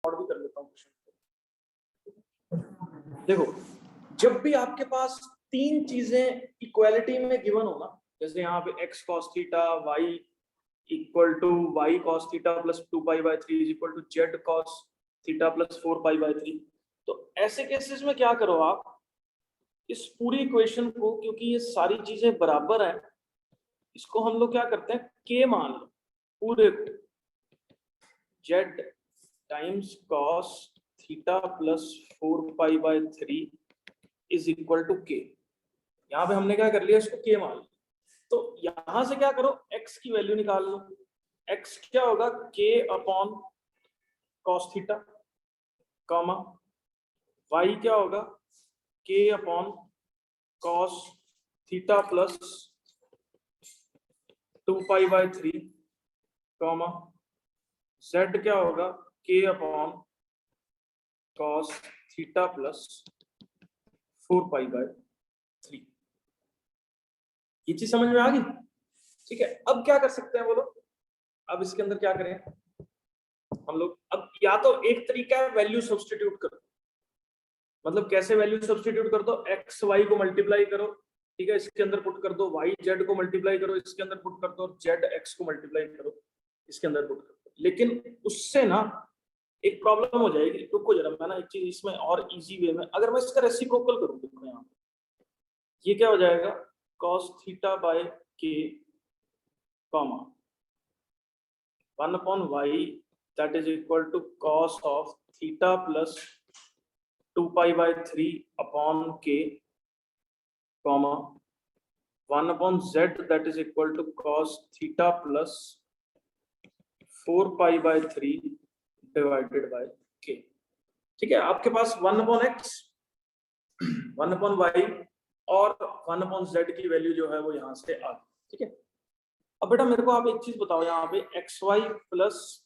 और भी कर लेता हूँ क्वेश्चन। देखो, जब भी आपके पास तीन चीजें इक्वालिटी में गिवन हो ना, जैसे यहाँ पे x cos theta y equal to y cos theta plus 2π/3 is equal to z cos theta plus 4π/3, तो ऐसे केसेस में क्या करो आप, इस पूरी इक्वेशन को, क्योंकि ये सारी चीजें बराबर हैं, इसको हम लोग क्या करते हैं, k मान लो पूरे z times cos theta plus 4π/3 is equal to k। यहाँ पे हमने क्या कर लिया, इसको k मान लिया, तो यहां से क्या करो, x की वैल्यू निकाल लो। x क्या होगा, k upon cos theta, comma y क्या होगा, k upon cos theta plus 2π/3, comma z क्या होगा, k upon cos theta plus 4π/3। ये चीज समझ में आ गई? ठीक है, अब क्या कर सकते हैं बोलो, अब इसके अंदर क्या करें हम लोग, अब या तो एक तरीका है वैल्यू सब्स्टिट्यूट करो, मतलब कैसे वैल्यू सब्स्टिट्यूट कर दो, एक्स वाई को मल्टीप्लाई करो, ठीक है, इसके अंदर पुट कर दो, वाई जेड को मल्टीप्लाई करो, इसके अंदर पुट कर दो, जेड एक्स को मल्टीप्लाई करो, इसके अंदर पुट कर दो। लेकिन उससे ना एक प्रॉब्लम हो जाएगी, रुको जरा, मैं ना एक चीज इसमें और इजी वे में, अगर मैं इसका रेसिप्रोकल करूं, देखो यहाँ ये क्या हो जाएगा, cos theta by k, comma 1/y that is equal to cos of theta plus 2π/3 upon k, comma 1/z that is equal to cos theta plus 4π/3 divided by k। ठीक है, आपके पास 1/x 1/y और 1/z की value जो है वो यहां से आ गई। ठीक है, अब बेटा मेरे को आप एक चीज बताओ, यहाँ पे x y plus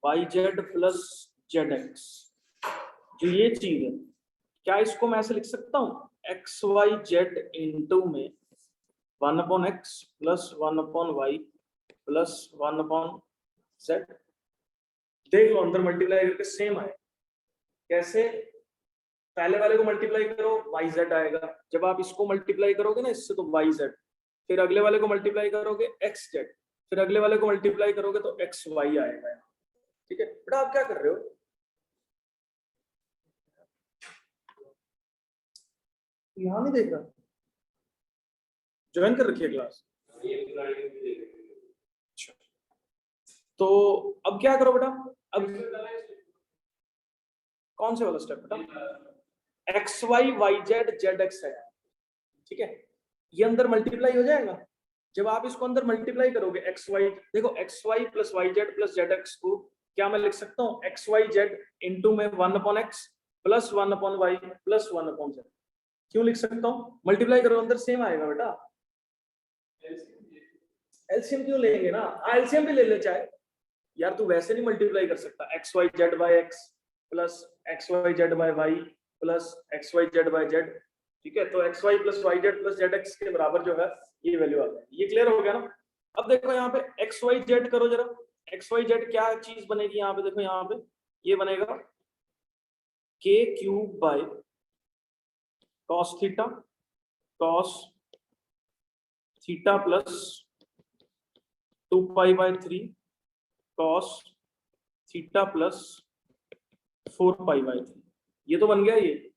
y z plus z x, जो ये चीज है, क्या इसको मैं ऐसे लिख सकता हूँ, एक्स वाई जेड इंटू में 1/x plus 1/y plus 1/z। देख लो अंदर मल्टीप्लाई करके सेम आए, कैसे, पहले वाले को मल्टीप्लाई करो वाई जेड आएगा, जब आप इसको मल्टीप्लाई करोगे ना इससे तो वाई जेड, फिर अगले वाले को मल्टीप्लाई करोगे एक्स जेड, फिर अगले वाले को मल्टीप्लाई करोगे तो एक्स वाई आएगा। ठीक है बेटा, आप क्या कर रहे हो, यहाँ नहीं देख रहा, ज्वाइन कर रखी है क्लास। तो अब क्या करो बेटा, अब कौन से वाला स्टेप बेटा, x y y z z x है, ठीक है, ये अंदर मल्टीप्लाई हो जाएगा, जब आप इसको अंदर मल्टीप्लाई करोगे एक्स वाई, देखो x y plus y z plus z x को क्या मैं लिख सकता हूँ, एक्स वाई जेड इंटू में 1/x plus 1/y plus 1/z, क्यों लिख सकता हूँ, मल्टीप्लाई करो अंदर सेम आएगा बेटा। एलसीएम क्यों लेंगे ना, एलसीएम भी ले ले चाहे यार, तू वैसे नहीं मल्टीप्लाई कर सकता, x y z by x plus x y z by y plus x y z by z, ठीक है, तो x y plus y z plus z x के बराबर जो है ये वैल्यू आ जाए, ये क्लियर हो गया ना। अब देखो यहाँ पे एक्स वाई जेड करो जरा, एक्स वाई जेड क्या चीज बनेगी यहाँ पे, देखो यहाँ पे ये बनेगा k cube by cos theta plus 2π/3 cos theta plus 4π/3, ये तो बन गया ये,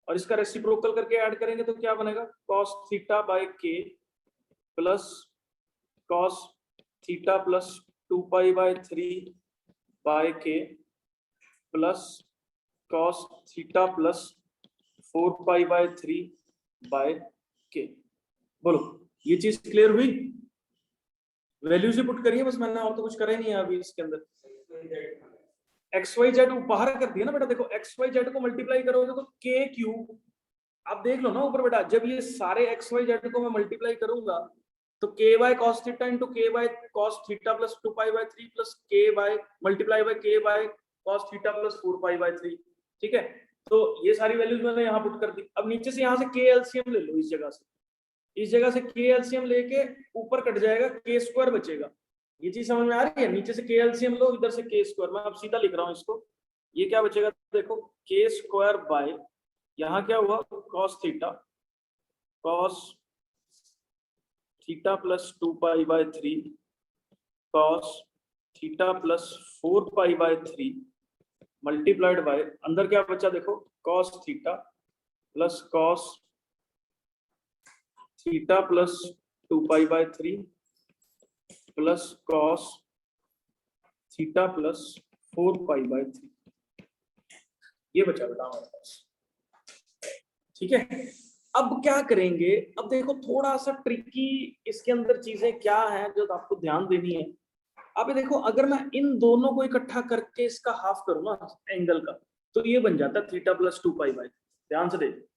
और इसका रेसिप्रोकल करके ऐड करेंगे तो क्या बनेगा, cos theta by k plus cos theta plus 2π/3 by k plus cos theta plus 4π/3 by k। बोलो ये चीज क्लियर हुई, वैल्यू से पुट करिए बस, मैंने और तो कुछ करा ही नहीं है अभी इसके अंदर। एक्स वाई जेड बाहर कर दिया ना बेटा, देखो एक्स वाई जेड को मल्टीप्लाई करोगे तो k क्यूब, आप देख लो ना ऊपर बेटा, जब ये सारे एक्स वाई जेड को मैं मल्टीप्लाई करूंगा तो k by cos theta into k by cos theta plus 2π/3 plus k by multiply by k by cos theta plus 4π/3, ठीक है, तो ये सारी वैल्यूज मैंने यहाँ पुट कर दी। अब नीचे से यहाँ से k एलसीएम ले लो, इस जगह से k एलसीएम लेके ऊपर कट जाएगा, k स्क्वायर बचेगा, ये चीज समझ में आ रही है, नीचे से k एलसीएम लो, इधर से k स्क्वायर, मैं अब सीधा लिख रहा हूँ इसको, ये क्या बचेगा देखो, के स्क्वायर बाय, यहाँ क्या हुआ cos theta plus 2π/3 cos theta plus 4π/3 multiplied by, अंदर क्या बचा देखो, cos theta plus 2π/3 plus cos theta plus 4π/3, ये बचा बेटा हमारे पास। ठीक है, अब क्या करेंगे, अब देखो थोड़ा सा ट्रिकी इसके अंदर चीजें क्या है जो आपको ध्यान देनी है। अब ये देखो, अगर मैं इन दोनों को इकट्ठा करके इसका हाफ करूँ ना एंगल का, तो ये बन जाता है थीटा प्लस 2π/3। ध्यान से देखो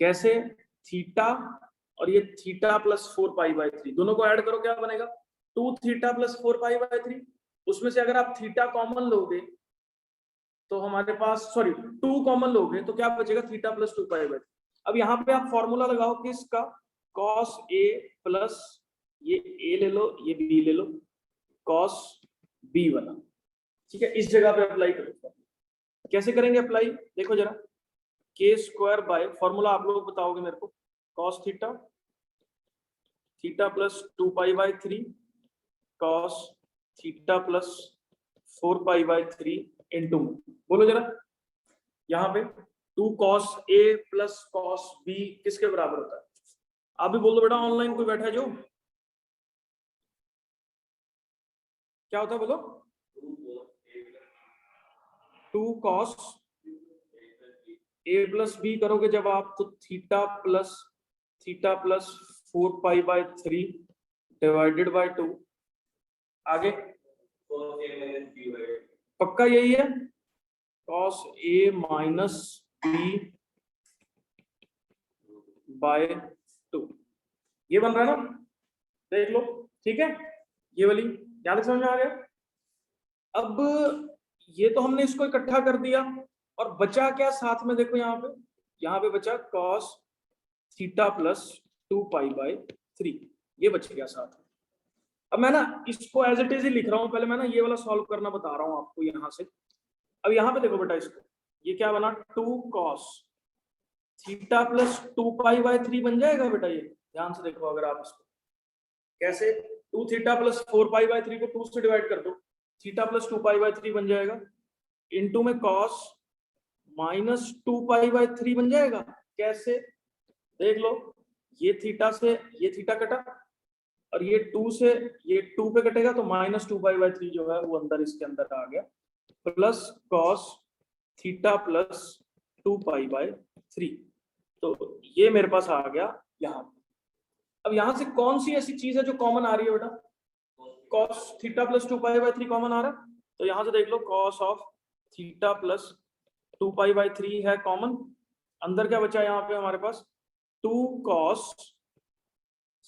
कैसे, थीटा और ये थीटा प्लस 4π/3 दोनों को ऐड करो, क्या बनेगा 2 थीटा प्लस 4π/3। उसमें से अगर आप थीटा कॉमन लोगे तो हमारे पास, सॉरी 2 कॉमन लोगे तो क्या बचेगा, थीटा प्लस 2π/3। अब यहाँ पे आप फॉर्मूला लगाओ किसका, कॉस ए प्लस ये ए ले लो, ये बी ले लो, कॉस बी वाला। ठीक है, इस जगह पे अप्लाई करो। कैसे करेंगे अप्लाई, देखो जरा, के स्क्वायर बाय, फॉर्मूला आप लोग बताओगे मेरे को, cos theta plus 2π/3 cos theta plus 4π/3 into, बोलो जरा, यहाँ पे 2 cos A plus cos B किसके बराबर होता है, आप भी बोल दो बेटा, ऑनलाइन कोई बैठा है जो, क्या होता है बोलो, 2 कॉस ए प्लस बी करोगे जब आप, तो थीटा प्लस 4π/3 डिवाइडेड बाय 2, आगे पक्का यही है, cos A minus B bye 2, ये बन रहा है ना, देख लो। ठीक है, ये वाली ध्यान समझ में आ गया। अब ये तो हमने इसको इकट्ठा कर दिया, और बचा क्या साथ में, देखो यहाँ पे बचा कॉस थीटा प्लस 2π/3, ये बच गया साथ में। अब मैं ना इसको एज इट इज ही लिख रहा हूं, पहले मैं ना ये वाला सॉल्व करना बता रहा हूं आपको यहाँ से। अब यहाँ पे देखो बेटा, इसको ये क्या बना, 2 कॉस थीटा प्लस 2π/3 बन जाएगा बेटा, ये ध्यान से देखो, अगर आप इसको कैसे, 2 थीटा प्लस 4π/3 को 2 से डिवाइड कर दो, थीटा प्लस 2π/3 बन जाएगा, इनटू में कॉस माइनस 2π/3 बन जाएगा। कैसे, देख लो, ये थीटा से ये थीटा कटा, और ये 2 से ये 2 पे कटेगा, तो माइनस 2π/3 जो है वो अंदर इसके अंदर आ गया, प्लस कॉस थीटा प्लस 2π/3, तो ये मेरे पास आ गया यहाँ। अब यहाँ से कौन सी ऐसी चीज है जो कॉमन आ रही है बेटा, कॉस थीटा प्लस 2π/3 कॉमन आ रहा है, तो यहाँ से देख लो, कॉस ऑफ थीटा प्लस 2π/3 है कॉमन, अंदर क्या बचा यहाँ पे हमारे पास, 2 कॉस,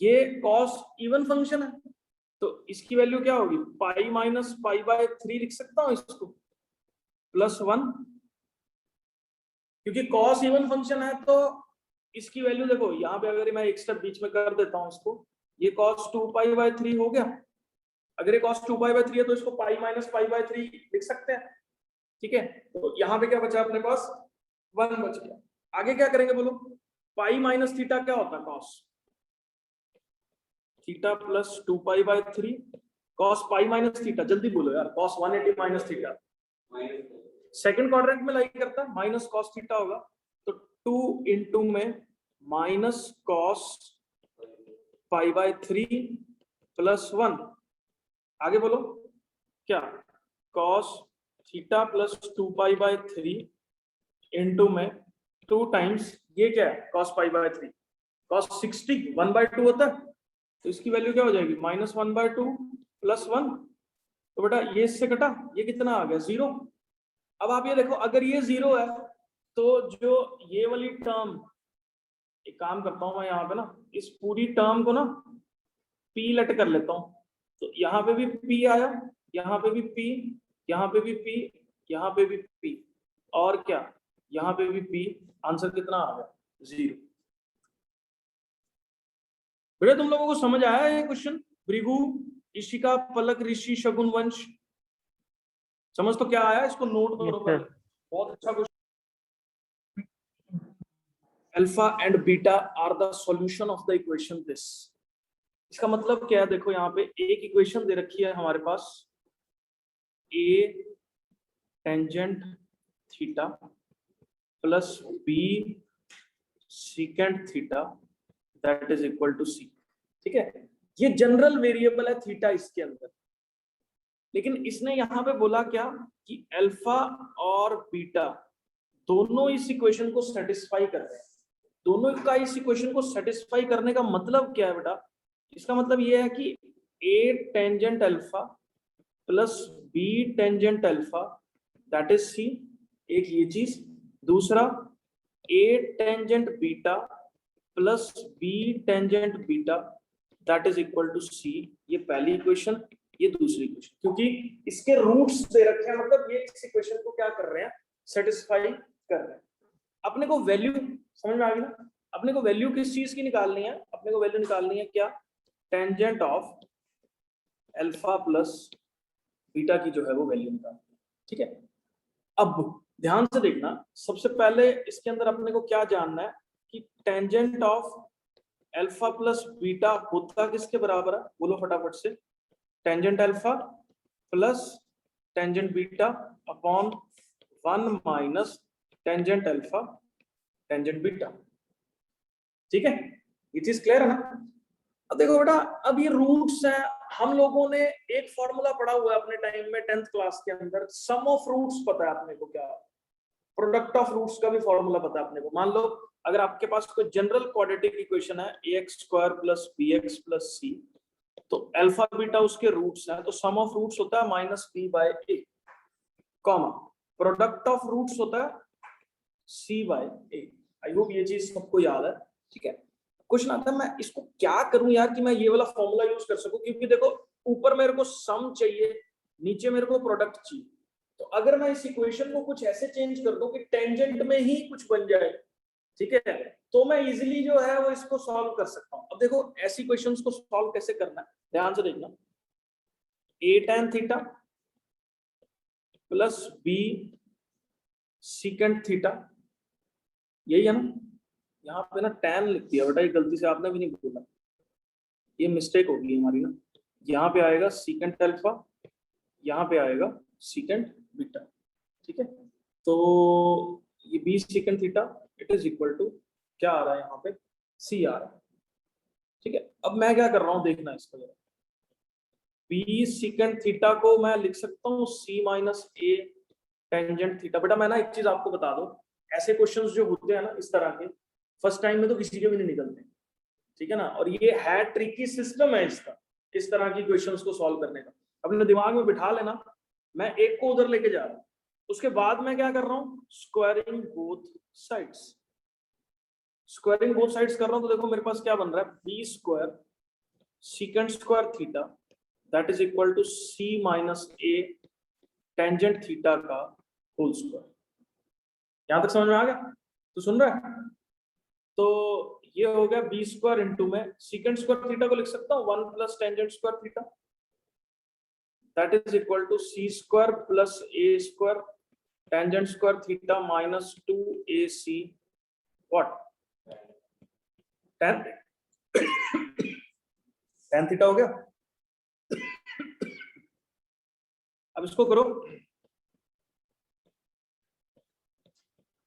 ये कॉस इवन फंक्शन है तो इसकी वैल्यू क्या होगी, पाई माइनस π/3 लिख सकता हूं इसको, +1, क्योंकि कॉस इवन फंक्शन है तो इसकी वैल्यू देखो, यहाँ पे अगर मैं एक स्टेप बीच में कर देता हूं इसको, ये cos 2π/3 हो गया, अगर ये cos 2π/3 है तो इसको पाई माइनस π/3 लिख सकते हैं। ठीक है, तो यहाँ पे क्या बचा अपने पास, 1 बच गया। आगे क्या करेंगे बोलो, पाई माइनस थीटा क्या होता है, cos theta plus 2π/3 cos pi minus theta, जल्दी बोलो यार, cos 180 minus theta, second quadrant में लाई करता है, माइनस cos थीटा होगा, तो 2 इंटू में माइनस cos π/3 +1, आगे बोलो क्या, cos थीटा प्लस 2π/3 इंटू में 2 टाइम्स ये क्या है, cos π/3, cos 60 1/2 होता है, तो इसकी वैल्यू क्या हो जाएगी, -1/2 +1, तो बेटा ये इससे कटा, ये कितना आ गया, 0। अब आप ये देखो, अगर ये 0 है तो जो ये वाली टर्म, एक काम करता हूं मैं यहाँ पे ना, इस पूरी टर्म को ना p लेट कर लेता हूं, तो यहाँ पे भी p आया, यहाँ पे भी p, यहाँ पे भी p, यहाँ पे भी p, और क्या, यहाँ पे भी p, आंसर कितना आ गया, 0। बेटा तुम लोगों को समझ आया ये क्वेश्चन, भृगु, इशिका, पलक, ऋषि, शगुन, वंश, समझ तो क्या आया, इसको नोट करो। बहुत अच्छा question. Alpha and beta are the solution of the equation this. इसका मतलब क्या है, देखो यहाँ पे एक इक्वेशन दे रखी है हमारे पास, A tangent theta plus B secant theta that is equal to C. ठीक है, ये जनरल वेरिएबल है थीटा इसके अंदर, लेकिन इसने यहां पे बोला क्या कि अल्फा और बीटा दोनों इस इक्वेशन को सेटिस्फाई कर रहे हैं। दोनों का इस इक्वेशन को सेटिस्फाई करने का मतलब क्या है बेटा? इसका मतलब ये है कि A tangent alpha plus B tangent alpha that is C, एक ये चीज। दूसरा, A tangent beta plus B tangent beta that is equal to C, ये पहली इक्वेशन। ये दूसरी इक्वेशन, क्योंकि इसके रूट्स दे रखे हैं, मतलब ये इस इक्वेशन को क्या कर रहे हैं, सेटिस्फाई कर रहे हैं। अपने को वैल्यू समझ में आ गई ना? अपने को वैल्यू किस चीज की निकालनी है? अपने को वैल्यू निकालनी है क्या, tangent of alpha plus beta की जो है वो वैल्यू निकालनी है। ठीक है, अब ध्यान से देखना, सबसे पहले इसके अंदर अपने को क्या जानना है कि tangent of alpha plus beta होता किसके बराबर है? बोलो फटाफट से। Tangent alpha plus tangent beta upon 1 minus tangent alpha tangent beta. ठीक है, ये चीज क्लियर है ना? अब देखो बेटा, अब ये रूट्स हैं, हम लोगों ने एक फॉर्मूला पढ़ा हुआ है अपने टाइम में 10th क्लास के अंदर, सम ऑफ रूट्स पता है अपने को क्या, प्रोडक्ट ऑफ रूट्स का भी फॉर्मूला पता है अपने को। मान लो अगर आपके पास कोई जनरल क्वाड्रेटिक इक्वेशन है ax square plus bx plus c, तो अल्फा बीटा उसके रूट्स हैं, तो सम ऑफ रूट्स होता है minus b by a, comma product of roots होता है c by a। I hope ये चीज सबको याद है। ठीक है, क्वेश्चन आता है मैं इसको क्या करूं यार कि मैं ये वाला फॉर्मूला यूज कर सकूं, क्योंकि देखो ऊपर मेरे को सम चाहिए, नीचे मेरे को प्रोडक्ट चाहिए। तो अगर मैं इस इक्वेशन को कुछ ऐसे चेंज कर दूं कि टेंजेंट में ही कुछ बन जाए, ठीक है, तो मैं इजीली जो है वो इसको सॉल्व कर सकता हूं। अब देखो ऐसी क्वेश्चंस को सॉल्व कैसे करना है, ध्यान से देखना। a tan theta plus b secant theta, यही है ना? यहाँ पे ना tan लिख दिया बेटा, ये गलती से आपने भी नहीं बोला, ये मिस्टेक होगी हमारी ना। यहाँ पे आएगा सीकेंट अल्फा, यहाँ पे आएगा सीकेंट बीटा। ठीक है, तो ये b secant theta it is equal to क्या आ रहा है यहाँ पे, c आ रहा है। ठीक है, अब मैं क्या कर रहा हूँ देखना इसको जरा। b सीकेंट थीटा को मैं लिख सकता हूँ c minus a tangent theta. बेटा मैं ना एक चीज आपको बता दूं, ऐसे क्वेश्चंस जो होते हैं ना इस तरह के, फर्स्ट टाइम में तो किसी के भी नहीं निकलते। ठीक है ना, और ये है ट्रिकी सिस्टम है इसका, इस तरह की क्वेश्चंस को सॉल्व करने का। अपने दिमाग में बिठा लेना, मैं एक को उधर लेके जा रहा हूँ, उसके बाद मैं क्या कर रहा हूँ, squaring both sides. Squaring both sides कर रहा हूँ तो देखो मेरे पास क्या बन रहा है, b square secant square theta that is equal to c minus a tangent theta का होल स्क्वायर। यहां तक समझ में आ गया? तो सुन रहा है? तो ये हो गया बी स्क्वायर इंटू में सीकेंट स्क्वायर थीटा को लिख सकता हूँ 1 plus tangent square theta that is equal to c square plus a square tangent square theta minus 2ac what tan tan theta हो गया। अब इसको करो,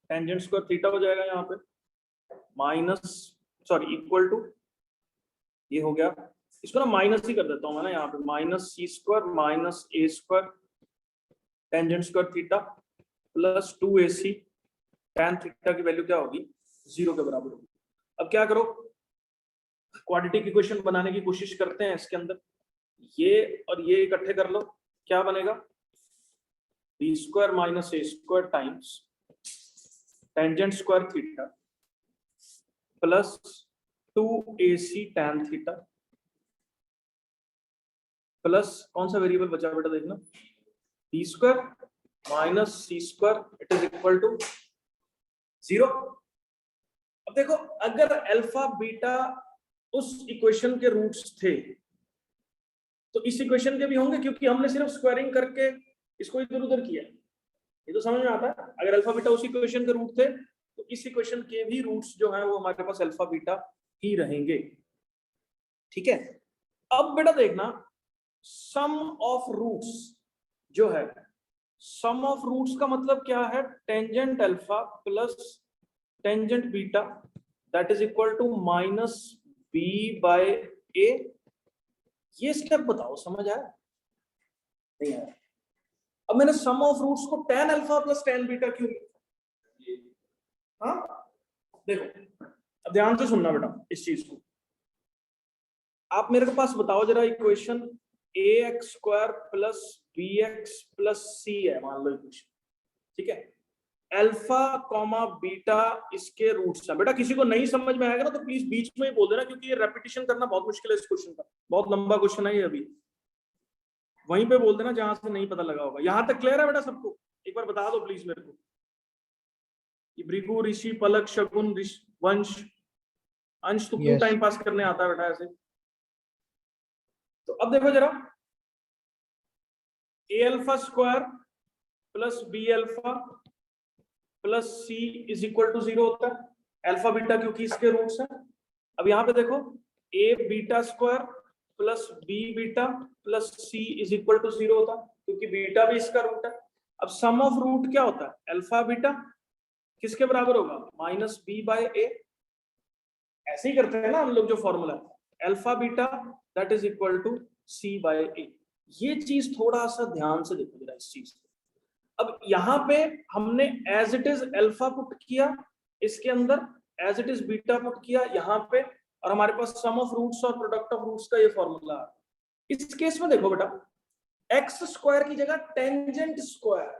टेंजेंट स्क्वायर थीटा हो जाएगा यहाँ पे माइनस सॉरी इक्वल टू, ये हो गया, इसको ना माइनस ही कर देता हूँ मैं ना यहाँ पे, माइनस सी स्क्वायर माइनस ए square tangent square theta plus 2ac tan theta की वैल्यू क्या होगी, 0 के बराबर होगी। अब क्या करो, क्वाड्रेटिक इक्वेशन बनाने की कोशिश करते हैं इसके अंदर, ये और ये इकट्ठे कर लो, क्या बनेगा, बी स्क्वायर माइनस ए square times tangent square theta plus 2ac tan theta plus कौन सा वेरिएबल बचा बेटा देखना, B square minus C square it is equal to 0। अब देखो अगर अल्फा बीटा उस इक्वेशन के रूट्स थे तो इस इक्वेशन के भी होंगे, क्योंकि हमने सिर्फ स्क्वायरिंग करके इसको इधर उधर किया। ये तो समझ में आता है। अगर अल्फा बीटा उस इक्वेशन के रूट थे तो इस इक्वेशन के भी रूट्स जो है वो हमारे पास अल्फा बीटा ही रहेंगे। ठीक है, अब बेटा देखना सम ऑफ रूट्स जो है, सम ऑफ रूट्स का मतलब क्या है, tangent alpha plus tangent beta that is equal to minus B by A. ये स्टेप बताओ, समझ आया नहीं आया? अब मैंने सम ऑफ रूट्स को tan alpha plus tan beta क्यों लिखा? हाँ देखो, अब ध्यान से सुनना बेटा इस चीज को। आप मेरे को पास बताओ जरा equation ax square plus bx plus c है, मान लो इक्वेशन, ठीक है, अल्फा कॉमा बीटा इसके रूट्स हैं। बेटा किसी को नहीं समझ में आएगा ना तो प्लीज बीच में ही बोल देना, क्योंकि ये रेपिटेशन करना बहुत मुश्किल है इस क्वेश्चन का, बहुत लंबा क्वेश्चन है ये। अभी वहीं पे बोल देना जहां से नहीं पता लगा होगा। यहां तक क्लियर है बेटा सबको? एक बार बता दो प्लीज मेरे को। ये भृगु, ऋषि, पलक, शकुन, वंश, अंश तो क्यों टाइम पास करने आता है बेटा ऐसे? तो अब देखो जरा, A alpha square plus B alpha plus C is equal to 0 होता है, अल्फा बीटा क्योंकि इसके रूट्स हैं। अब यहाँ पे देखो A beta square plus B beta plus C is equal to 0 होता है क्योंकि बीटा भी इसका रूट है। अब सम ऑफ रूट क्या होता है, अल्फा बीटा किसके बराबर होगा, माइनस बी बाय ए। ऐसे ही करते हैं ना हम लोग, जो formula alpha beta that is equal to C by A. ये चीज थोड़ा सा ध्यान से देखो जरा इस चीज को। अब यहाँ पे हमने as it is alpha put किया, इसके अंदर as it is beta put किया यहाँ पे, और हमारे पास सम ऑफ रूट्स और प्रोडक्ट ऑफ रूट्स का ये फॉर्मूला है। इस केस में देखो बेटा, एक्स स्क्वायर की जगह टेंजेंट स्क्वायर,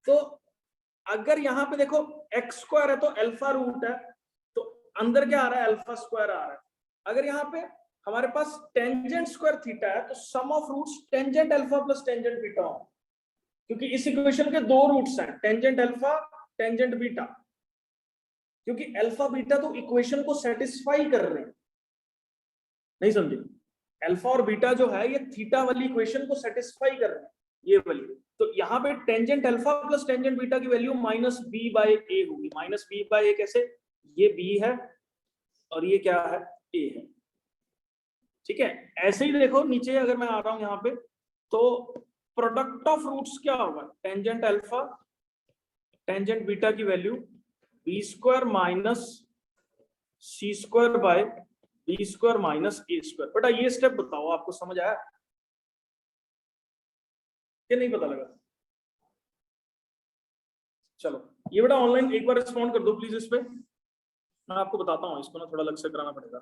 तो अगर यहाँ पे देखो एक्स स्क्वायर है तो अल्फा रूट है, तो अंदर क्या आ रहा है, अल्फा स्क्वायर आ रहा है। अगर यहाँ पे हमारे पास टेंजेंट स्क्वायर थीटा है तो sum of roots tangent alpha plus tangent beta हो, क्योंकि इस इक्वेशन के दो रूट्स हैं, टेंजेंट अल्फा टेंजेंट बीटा, क्योंकि अल्फा बीटा तो इक्वेशन को सेटिस्फाई कर रहे हैं। नहीं समझे? अल्फा और बीटा जो है ये थीटा वाली इक्वेशन को सेटिस्फाई कर रहे हैं, ये वाली। तो यहाँ पे tangent alpha plus tangent beta की value minus B by a होगी। माइनस बी बाय ए कैसे, ये बी है और ये क्या है, ए है। ठीक है, ऐसे ही देखो नीचे अगर मैं आ रहा हूं यहाँ पे, तो प्रोडक्ट ऑफ रूट्स क्या होगा, टेंजेंट अल्फा टेंजेंट बीटा की value b square minus C square by B square minus A square. बेटा ये स्टेप बताओ, आपको समझ आया कि नहीं पता लगा? चलो ये बेटा ऑनलाइन एक बार रिस्पॉन्ड कर दो प्लीज इस पे, मैं आपको बताता हूँ, इसको ना थोड़ा अलग से कराना पड़ेगा।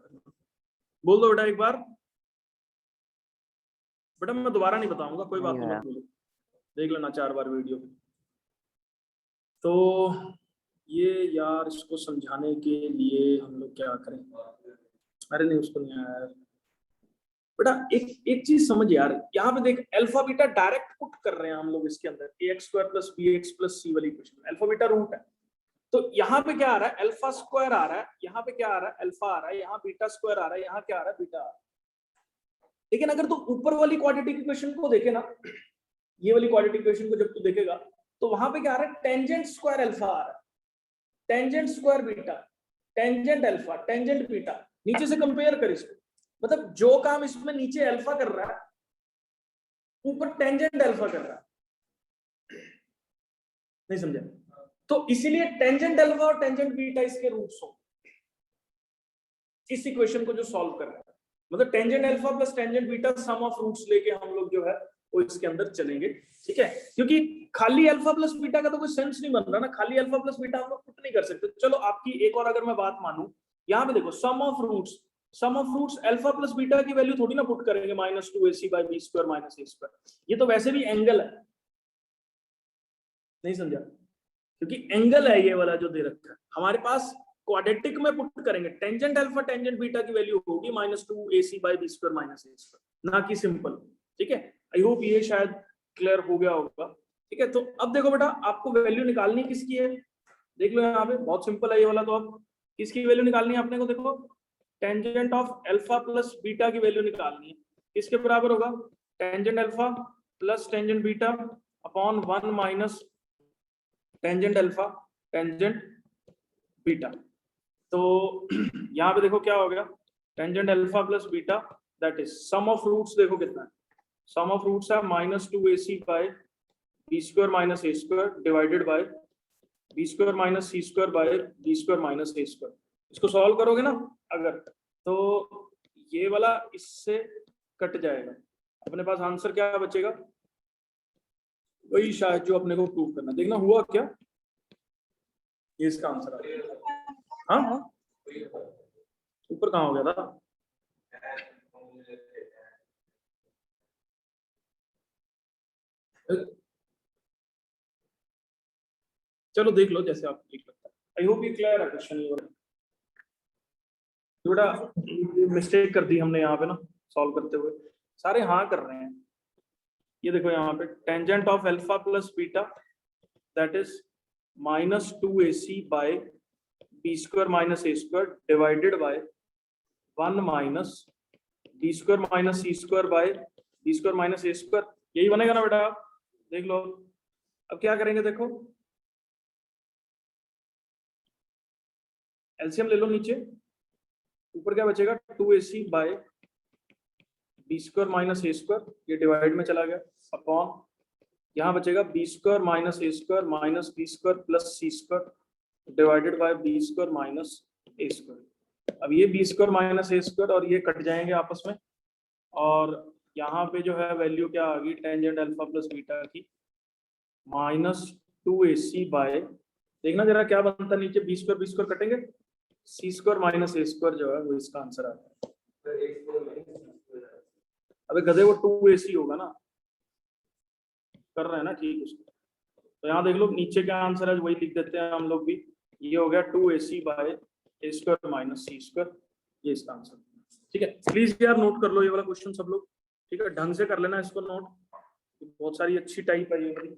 बोल दो बेटा एक बार। बेटा मैं दोबारा नहीं बताऊंगा, कोई बात नहीं, मत बोलो, देख लेना 4 बार वीडियो। तो ये यार इसको समझाने के लिए हम लोग क्या करें, अरे नहीं उसको नहीं आया यार। बेटा एक चीज समझ यार, यहाँ पे देख अल्फा बीटा डायरेक्ट पुट कर रहे हैं हम लोग इसके अंदर, ax square plus bx plus c वाली इक्वेशन, अल्फा बीटा रूट है। तो यहाँ पे क्या आ रहा है, अल्फा स्क्वायर आ रहा है, यहाँ पे क्या आ रहा है, अल्फा आ रहा है, यहाँ बीटा स्क्वायर आ रहा है, यहाँ क्या आ रहा है, बीटा आ रहा है। लेकिन अगर तू ऊपर वाली क्वाड्रेटिक इक्वेशन को देखे ना, ये वाली क्वाड्रेटिक इक्वेशन को जब तू देखेगा तो वहां पे क्या आ रहा है, टेंजेंट स्क्वायर अल्फा आ रहा है, tangent square beta, tangent alpha, tangent beta. नीचे से कंपेयर कर इसको, मतलब जो काम इसमें नीचे अल्फा कर रहा है ऊपर टेंजेंट अल्फा कर रहा है। नहीं समझा? तो इसीलिए टेंजेंट अल्फा और टेंजेंट बीटा इसके रूट्स हो इस इक्वेशन को जो सॉल्व कर रहा है। मतलब tangent alpha plus tangent beta sum of roots लेके हम लोग जो है वो इसके अंदर चलेंगे। ठीक है, क्योंकि खाली अल्फा प्लस बीटा का तो कोई सेंस नहीं बन रहा ना, खाली अल्फा प्लस बीटा हम लोग पुट नहीं कर सकते। चलो आपकी एक और अगर मैं बात मानूं, यहाँ पे देखो sum of roots alpha plus beta की वैल्यू थोड़ी ना पुट करेंगे, minus 2ac by B square minus A square. ये तो वैसे भी एंगल है, नहीं समझा? क्योंकि एंगल है ये वाला जो दे रखा है हमारे पास, क्वाड्रेटिक में पुट करेंगे टेंजेंट अल्फा टेंजेंट बीटा की वैल्यू होगी minus 2ac by B square minus A square, ना कि सिंपल। ठीक है, आई होप ये शायद क्लियर हो गया होगा। ठीक है, तो अब देखो बेटा आपको वैल्यू निकालनी किसकी है, देख लो यहाँ पे बहुत सिंपल है ये वाला। तो अब किसकी वैल्यू निकालनी है अपने को, देखो tangent of alpha plus beta की वैल्यू निकालनी है, किसके बराबर होगा, tangent alpha plus tangent beta upon 1 minus tangent alpha tangent beta. तो यहाँ पे देखो क्या हो गया, tangent alpha plus beta that is sum of roots, देखो कितना है, सम ऑफ रूट्स है -2ac by B square minus A square divided by B square minus C square by B square minus A square. इसको solve करोगे ना अगर, तो ये वाला इससे कट जाएगा, अपने पास आंसर क्या बचेगा, वही शायद जो अपने को प्रूव करना। देखना हुआ क्या, ये इसका आंसर आ गया। हाँ ऊपर कहाँ हो गया था, चलो देख लो जैसे आप ठीक लगता है। आई होप ये क्लियर है क्वेश्चन। ये थोड़ा मिस्टेक कर दी हमने यहाँ पे ना सॉल्व करते हुए, सारे हाँ कर रहे हैं। ये देखो यहाँ पे tangent of alpha plus beta that is -2ac by B square minus A square divided by 1 minus B square minus C square by B square minus A square. यही बनेगा ना बेटा, देख लो। अब क्या करेंगे, देखो एलसीएम ले लो नीचे, ऊपर क्या बचेगा 2ac by B square minus A square, ये डिवाइड में चला गया, अपॉन यहाँ बचेगा B square minus A square minus B square plus C square divided by B square minus A square. अब ये बी स्क्वायर माइनस ए स्क्वायर और ये कट जाएंगे आपस में, और यहाँ पे जो है वैल्यू क्या आ गई, टेंजेंट अल्फा प्लस बीटा की -2ac बाय, देखना जरा क्या बनता है नीचे, बी स्क्वायर कटेंगे, सी स्क्वायर माइनस ए स्क्वायर जो है वो इसका आंसर आता है। अबे गधे वो 2ac होगा ना, कर रहे हैं ना ठीक उसको। तो यहाँ देख लो नीचे क्या आंसर है, वही लिख देते हैं हम लोग भी, ये हो गया 2ac बाय ए स्क्वायर माइनस सी स्क्वायर, ये इसका आंसर। ठीक है, प्लीज यार नोट कर लो ये वाला क्वेश्चन सब लोग, ठीक है, ढंग से कर लेना इसको नोट, बहुत सारी अच्छी टाइप है ये वाली।